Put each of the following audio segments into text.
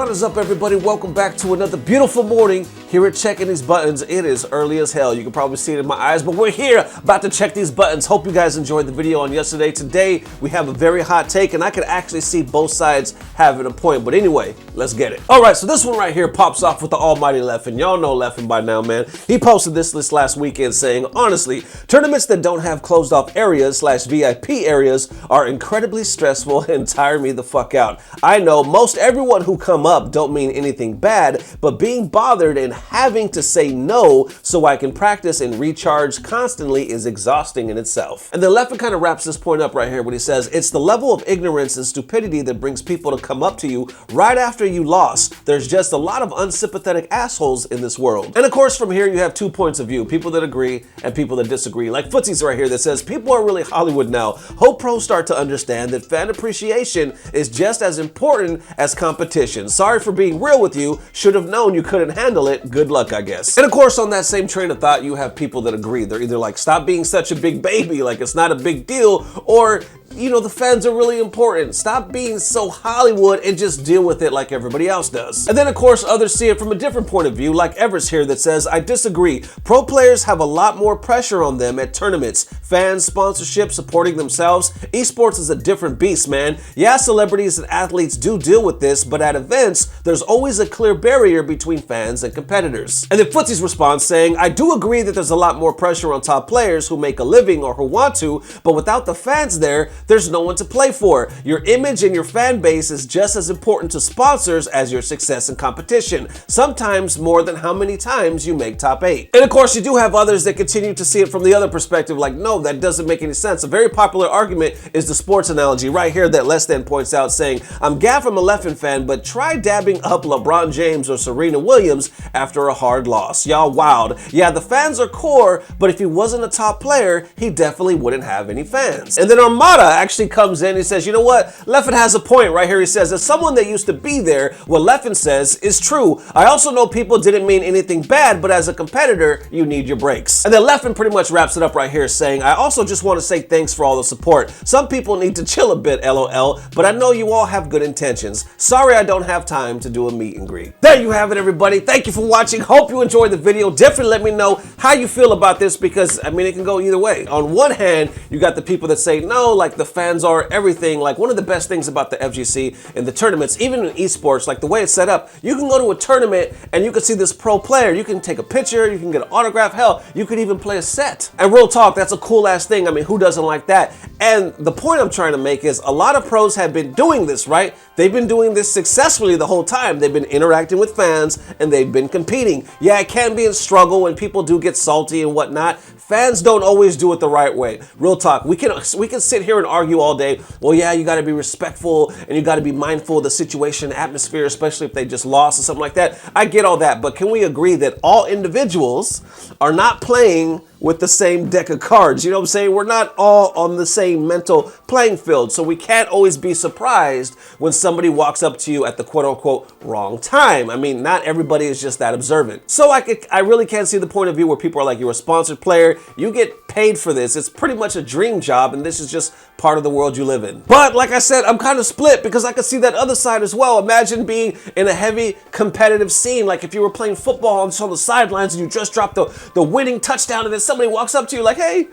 What is up, everybody? Welcome back to another beautiful morning here at Checking These Buttons. It is early as hell. You can probably see it in my eyes, but we're here about to check these buttons. Hope you guys enjoyed the video on yesterday. Today, we have a very hot take, and I could actually see both sides having a point. But anyway, let's get it. All right, so this one right here pops off with the almighty Leffen. Y'all know Leffen by now, man. He posted this list last weekend saying, honestly, tournaments that don't have closed off areas / VIP areas are incredibly stressful and tire me the fuck out. I know most everyone who come up don't mean anything bad, but being bothered and having to say no so I can practice and recharge constantly is exhausting in itself. And then Leffen kind of wraps this point up right here when he says, it's the level of ignorance and stupidity that brings people to come up to you right after you lost. There's just a lot of unsympathetic assholes in this world. And of course, from here you have 2 points of view, people that agree and people that disagree. Like Footsie's right here that says, people are really Hollywood now. Hope pros start to understand that fan appreciation is just as important as competition. Sorry for being real with you, should have known you couldn't handle it. Good luck, I guess. And of course, on that same train of thought, you have people that agree. They're either like, stop being such a big baby, like it's not a big deal, or, you know, the fans are really important. Stop being so Hollywood and just deal with it like everybody else does. And then of course, others see it from a different point of view, like Everest here that says, I disagree. Pro players have a lot more pressure on them at tournaments. Fans, sponsorship, supporting themselves. Esports is a different beast, man. Yeah, celebrities and athletes do deal with this, but at events, there's always a clear barrier between fans and competitors. And then Footsie's response saying, I do agree that there's a lot more pressure on top players who make a living or who want to, but without the fans there's no one to play for. Your image and your fan base is just as important to sponsors as your success in competition, sometimes more than how many times you make top 8. And of course, you do have others that continue to see it from the other perspective, like, no, that doesn't make any sense. A very popular argument is the sports analogy right here that Less Than points out, saying, I'm gaff from a Leffen fan, but try dabbing up LeBron James or Serena Williams after a hard loss. Y'all wild. Yeah, the fans are core, but if he wasn't a top player, he definitely wouldn't have any fans. And then Armada actually comes in, he says, you know what? Leffen has a point right here. He says, as someone that used to be there, what Leffen says is true. I also know people didn't mean anything bad, but as a competitor, you need your breaks. And then Leffen pretty much wraps it up right here saying, I also just want to say thanks for all the support. Some people need to chill a bit, LOL, but I know you all have good intentions. Sorry I don't have time to do a meet and greet. There you have it, everybody. Thank you for watching. Hope you enjoyed the video. Definitely let me know how you feel about this, because I mean, it can go either way. On one hand, you got the people that say, no, like the fans are everything. Like one of the best things about the FGC and the tournaments, even in esports, like the way it's set up, you can go to a tournament and you can see this pro player. You can take a picture, you can get an autograph, hell, you could even play a set. And real talk, that's a cool ass thing. I mean, who doesn't like that? And the point I'm trying to make is a lot of pros have been doing this, right? They've been doing this successfully the whole time. They've been interacting with fans and they've been competing. Yeah, it can be a struggle when people do get salty and whatnot. Fans don't always do it the right way. Real talk, we can sit here and argue all day. Well, yeah, you got to be respectful and you got to be mindful of the situation, atmosphere, especially if they just lost or something like that. I get all that, but can we agree that all individuals are not playing with the same deck of cards? You know what I'm saying? We're not all on the same mental playing field, so we can't always be surprised when somebody walks up to you at the quote-unquote wrong time. I mean, not everybody is just that observant. So I really can't see the point of view where people are like, you're a sponsored player, you get paid for this. It's pretty much a dream job, and this is just part of the world you live in. But like I said, I'm kind of split because I could see that other side as well. Imagine being in a heavy competitive scene, like if you were playing football on the sidelines and you just dropped the winning touchdown, and then somebody walks up to you like, hey,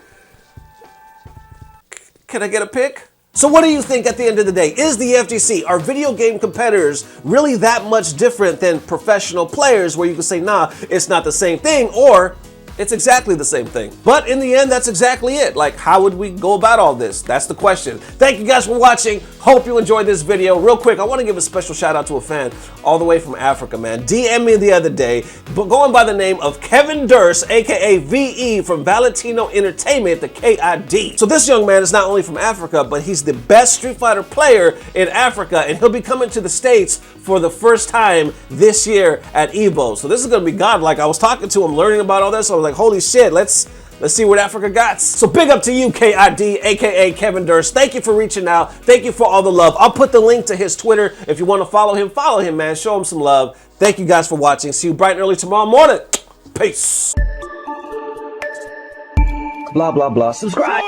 can I get a pic? So what do you think at the end of the day? Is the FGC, are video game competitors really that much different than professional players where you can say, nah, it's not the same thing, or it's exactly the same thing? But in the end, that's exactly it. Like, how would we go about all this? That's the question. Thank you guys for watching. Hope you enjoyed this video. Real quick, I want to give a special shout out to a fan all the way from Africa, man. DM me the other day, but going by the name of Kevin Durst, aka VE from Valentino Entertainment, the K.I.D. So this young man is not only from Africa, but he's the best Street Fighter player in Africa, and he'll be coming to the States for the first time this year at EVO. So this is going to be godlike. I was talking to him, learning about all this. So I was like, holy shit, let's see what Africa got. So big up to you, K.I.D, aka Kevin Durst. Thank you for reaching out. Thank you for all the love. I'll put the link to his Twitter. If you want to follow him, man. Show him some love. Thank you guys for watching. See you bright and early tomorrow morning. Peace. Blah, blah, blah. Subscribe.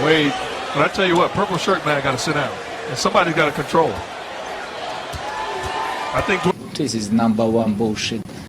Wait. But I tell you what, purple shirt man got to sit down. and somebody's got to control. I think This is number one bullshit.